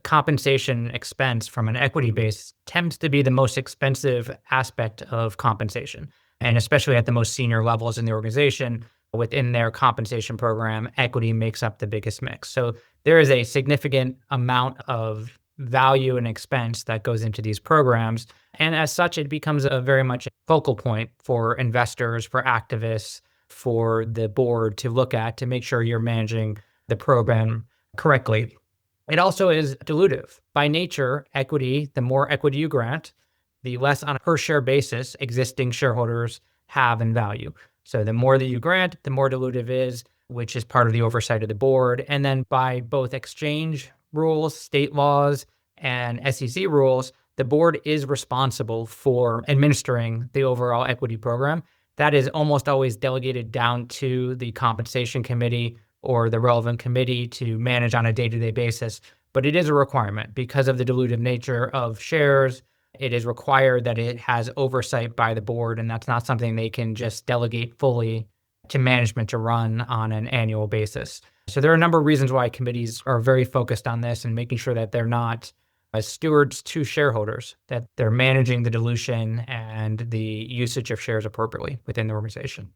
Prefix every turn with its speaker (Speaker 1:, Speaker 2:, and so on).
Speaker 1: compensation expense from an equity base tends to be the most expensive aspect of compensation. And especially at the most senior levels in the organization, within their compensation program, equity makes up the biggest mix. So there is a significant amount of value and expense that goes into these programs. And as such, it becomes a very much a focal point for investors, for activists, for the board to look at to make sure you're managing the program correctly. It also is dilutive. By nature, equity, the more equity you grant, the less on a per share basis existing shareholders have in value. So the more that you grant, the more dilutive is, which is part of the oversight of the board. And then by both exchange rules, state laws, and SEC rules, the board is responsible for administering the overall equity program. That is almost always delegated down to the compensation committee or the relevant committee to manage on a day-to-day basis. But it is a requirement because of the dilutive nature of shares. It is required that it has oversight by the board, and that's not something they can just delegate fully to management to run on an annual basis. So there are a number of reasons why committees are very focused on this and making sure that they're not as stewards to shareholders, that they're managing the dilution and the usage of shares appropriately within the organization.